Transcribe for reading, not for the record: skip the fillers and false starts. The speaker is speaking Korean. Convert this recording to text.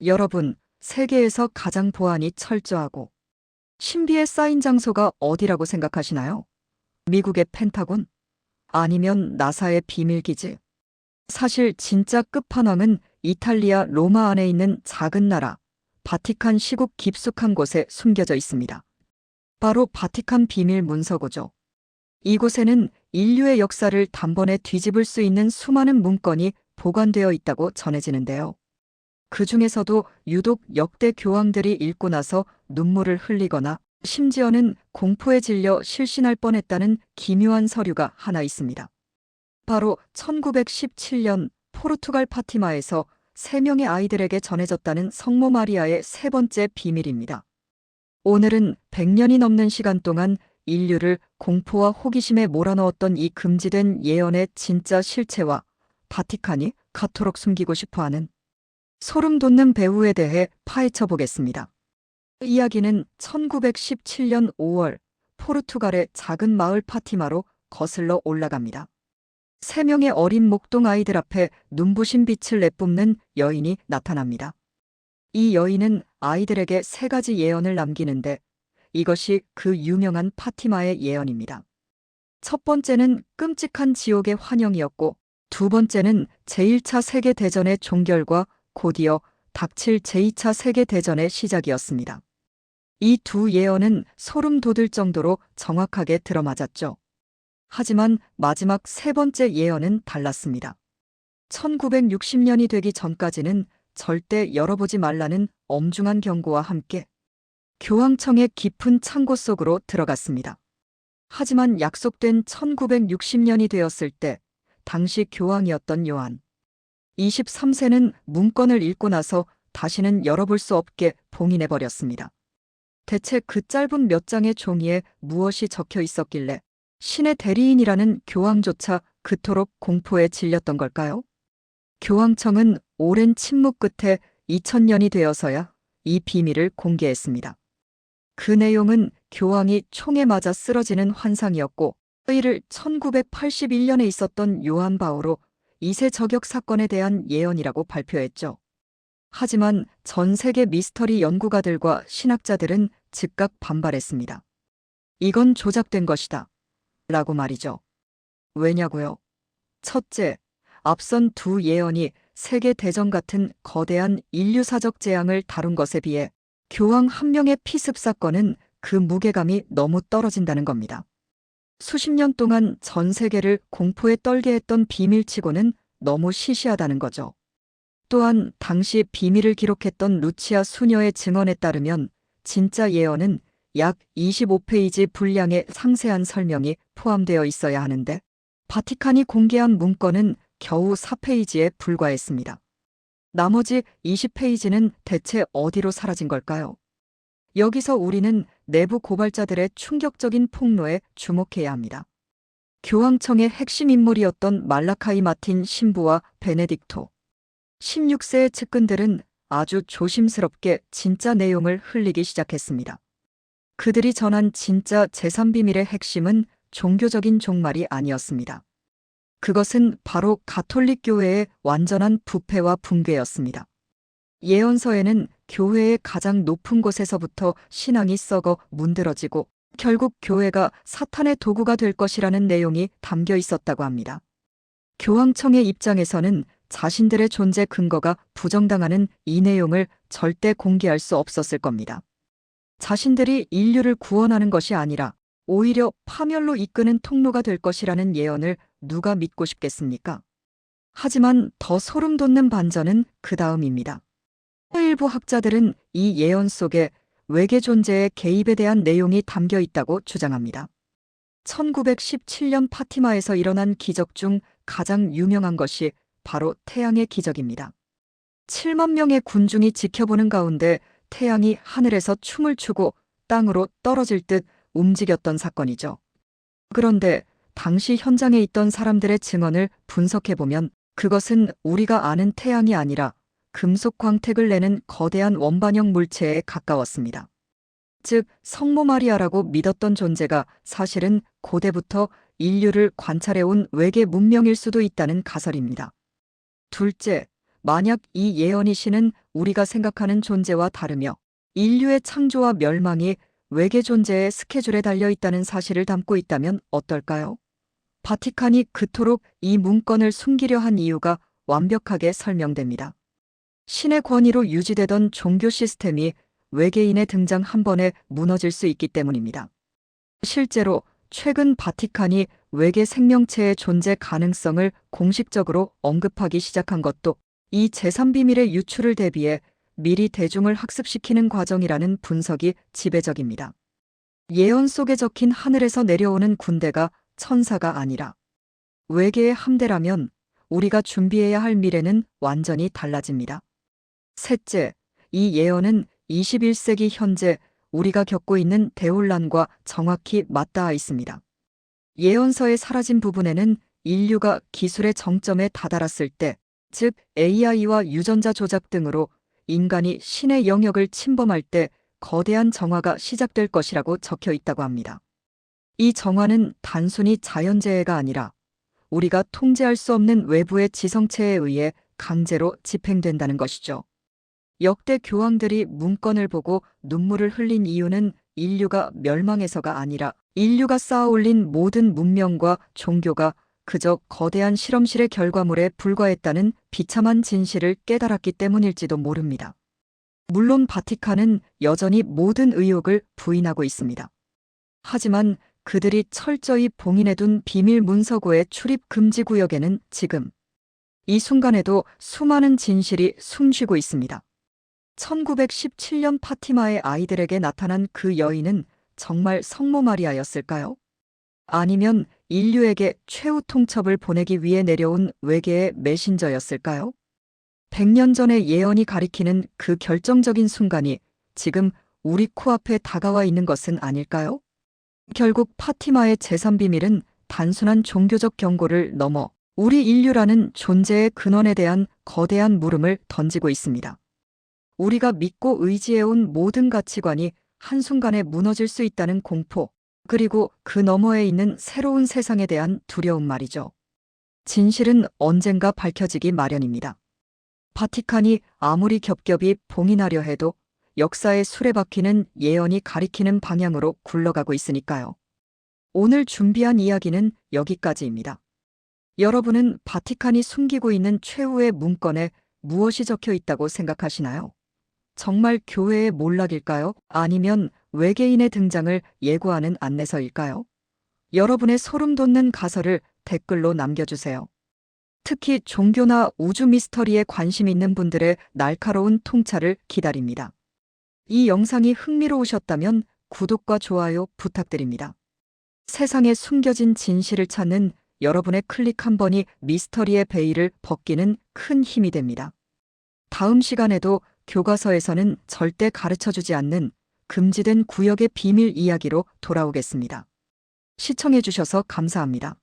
여러분, 세계에서 가장 보안이 철저하고 신비에 쌓인 장소가 어디라고 생각하시나요? 미국의 펜타곤? 아니면 나사의 비밀기지? 사실 진짜 끝판왕은 이탈리아 로마 안에 있는 작은 나라, 바티칸 시국 깊숙한 곳에 숨겨져 있습니다. 바로 바티칸 비밀 문서고죠. 이곳에는 인류의 역사를 단번에 뒤집을 수 있는 수많은 문건이 보관되어 있다고 전해지는데요. 그 중에서도 유독 역대 교황들이 읽고 나서 눈물을 흘리거나 심지어는 공포에 질려 실신할 뻔했다는 기묘한 서류가 하나 있습니다. 바로 1917년 포르투갈 파티마에서 3명의 아이들에게 전해졌다는 성모 마리아의 세 번째 비밀입니다. 오늘은 100년이 넘는 시간 동안 인류를 공포와 호기심에 몰아넣었던 이 금지된 예언의 진짜 실체와 바티칸이 그토록 숨기고 싶어하는 소름 돋는 배후에 대해 파헤쳐 보겠습니다. 이야기는 1917년 5월 포르투갈의 작은 마을 파티마로 거슬러 올라갑니다. 3명의 어린 목동 아이들 앞에 눈부신 빛을 내뿜는 여인이 나타납니다. 이 여인은 아이들에게 3가지 예언을 남기는데 이것이 그 유명한 파티마의 예언입니다. 첫 번째는 끔찍한 지옥의 환영이었고, 두 번째는 제1차 세계대전의 종결과 곧이어 닥칠 제2차 세계대전의 시작이었습니다. 이 두 예언은 소름 돋을 정도로 정확하게 들어맞았죠. 하지만 마지막 세 번째 예언은 달랐습니다. 1960년이 되기 전까지는 절대 열어보지 말라는 엄중한 경고와 함께 교황청의 깊은 창고 속으로 들어갔습니다. 하지만 약속된 1960년이 되었을 때 당시 교황이었던 요한 23세는 문건을 읽고 나서 다시는 열어볼 수 없게 봉인해버렸습니다. 대체 그 짧은 몇 장의 종이에 무엇이 적혀 있었길래 신의 대리인이라는 교황조차 그토록 공포에 질렸던 걸까요? 교황청은 오랜 침묵 끝에 2000년이 되어서야 이 비밀을 공개했습니다. 그 내용은 교황이 총에 맞아 쓰러지는 환상이었고, 이를 1981년에 있었던 요한 바오로 2세 저격 사건에 대한 예언이라고 발표했죠. 하지만 전 세계 미스터리 연구가들과 신학자들은 즉각 반발했습니다. 이건 조작된 것이다. 라고 말이죠. 왜냐고요? 첫째, 앞선 두 예언이 세계대전 같은 거대한 인류사적 재앙을 다룬 것에 비해 교황 한 명의 피습 사건은 그 무게감이 너무 떨어진다는 겁니다. 수십 년 동안 전 세계를 공포에 떨게 했던 비밀치고는 너무 시시하다는 거죠. 또한 당시 비밀을 기록했던 루치아 수녀의 증언에 따르면 진짜 예언은 약 25페이지 분량의 상세한 설명이 포함되어 있어야 하는데 바티칸이 공개한 문건은 겨우 4페이지에 불과했습니다. 나머지 20페이지는 대체 어디로 사라진 걸까요? 여기서 우리는 내부 고발자들의 충격적인 폭로에 주목해야 합니다. 교황청의 핵심 인물이었던 말라카이 마틴 신부와 베네딕토 16세의 측근들은 아주 조심스럽게 진짜 내용을 흘리기 시작했습니다. 그들이 전한 진짜 제3비밀의 핵심은 종교적인 종말이 아니었습니다. 그것은 바로 가톨릭 교회의 완전한 부패와 붕괴였습니다. 예언서에는 교회의 가장 높은 곳에서부터 신앙이 썩어 문드러지고 결국 교회가 사탄의 도구가 될 것이라는 내용이 담겨 있었다고 합니다. 교황청의 입장에서는 자신들의 존재 근거가 부정당하는 이 내용을 절대 공개할 수 없었을 겁니다. 자신들이 인류를 구원하는 것이 아니라 오히려 파멸로 이끄는 통로가 될 것이라는 예언을 누가 믿고 싶겠습니까? 하지만 더 소름 돋는 반전은 그 다음입니다. 일부 학자들은 이 예언 속에 외계 존재의 개입에 대한 내용이 담겨 있다고 주장합니다. 1917년 파티마에서 일어난 기적 중 가장 유명한 것이 바로 태양의 기적입니다. 7만 명의 군중이 지켜보는 가운데 태양이 하늘에서 춤을 추고 땅으로 떨어질 듯 움직였던 사건이죠. 그런데 당시 현장에 있던 사람들의 증언을 분석해보면 그것은 우리가 아는 태양이 아니라 금속 광택을 내는 거대한 원반형 물체에 가까웠습니다. 즉, 성모 마리아라고 믿었던 존재가 사실은 고대부터 인류를 관찰해온 외계 문명일 수도 있다는 가설입니다. 둘째, 만약 이 예언의 신은 우리가 생각하는 존재와 다르며 인류의 창조와 멸망이 외계 존재의 스케줄에 달려 있다는 사실을 담고 있다면 어떨까요? 바티칸이 그토록 이 문건을 숨기려 한 이유가 완벽하게 설명됩니다. 신의 권위로 유지되던 종교 시스템이 외계인의 등장 한 번에 무너질 수 있기 때문입니다. 실제로 최근 바티칸이 외계 생명체의 존재 가능성을 공식적으로 언급하기 시작한 것도 이 제3비밀의 유출을 대비해 미리 대중을 학습시키는 과정이라는 분석이 지배적입니다. 예언 속에 적힌 하늘에서 내려오는 군대가 천사가 아니라 외계의 함대라면 우리가 준비해야 할 미래는 완전히 달라집니다. 셋째, 이 예언은 21세기 현재 우리가 겪고 있는 대혼란과 정확히 맞닿아 있습니다. 예언서에 사라진 부분에는 인류가 기술의 정점에 다다랐을 때, 즉 AI와 유전자 조작 등으로 인간이 신의 영역을 침범할 때 거대한 정화가 시작될 것이라고 적혀 있다고 합니다. 이 정화는 단순히 자연재해가 아니라 우리가 통제할 수 없는 외부의 지성체에 의해 강제로 집행된다는 것이죠. 역대 교황들이 문건을 보고 눈물을 흘린 이유는 인류가 멸망해서가 아니라 인류가 쌓아올린 모든 문명과 종교가 그저 거대한 실험실의 결과물에 불과했다는 비참한 진실을 깨달았기 때문일지도 모릅니다. 물론 바티칸은 여전히 모든 의혹을 부인하고 있습니다. 하지만 그들이 철저히 봉인해둔 비밀 문서고의 출입 금지 구역에는 지금 이 순간에도 수많은 진실이 숨쉬고 있습니다. 1917년 파티마의 아이들에게 나타난 그 여인은 정말 성모 마리아였을까요? 아니면 인류에게 최후 통첩을 보내기 위해 내려온 외계의 메신저였을까요? 100년 전의 예언이 가리키는 그 결정적인 순간이 지금 우리 코앞에 다가와 있는 것은 아닐까요? 결국 파티마의 제3비밀은 단순한 종교적 경고를 넘어 우리 인류라는 존재의 근원에 대한 거대한 물음을 던지고 있습니다. 우리가 믿고 의지해온 모든 가치관이 한순간에 무너질 수 있다는 공포, 그리고 그 너머에 있는 새로운 세상에 대한 두려움 말이죠. 진실은 언젠가 밝혀지기 마련입니다. 바티칸이 아무리 겹겹이 봉인하려 해도 역사의 수레바퀴는 예언이 가리키는 방향으로 굴러가고 있으니까요. 오늘 준비한 이야기는 여기까지입니다. 여러분은 바티칸이 숨기고 있는 최후의 문건에 무엇이 적혀 있다고 생각하시나요? 정말 교회의 몰락일까요? 아니면 외계인의 등장을 예고하는 안내서일까요? 여러분의 소름 돋는 가설을 댓글로 남겨주세요. 특히 종교나 우주 미스터리에 관심 있는 분들의 날카로운 통찰을 기다립니다. 이 영상이 흥미로우셨다면 구독과 좋아요 부탁드립니다. 세상에 숨겨진 진실을 찾는 여러분의 클릭 한 번이 미스터리의 베일을 벗기는 큰 힘이 됩니다. 다음 시간에도 교과서에서는 절대 가르쳐주지 않는 금지된 구역의 비밀 이야기로 돌아오겠습니다. 시청해주셔서 감사합니다.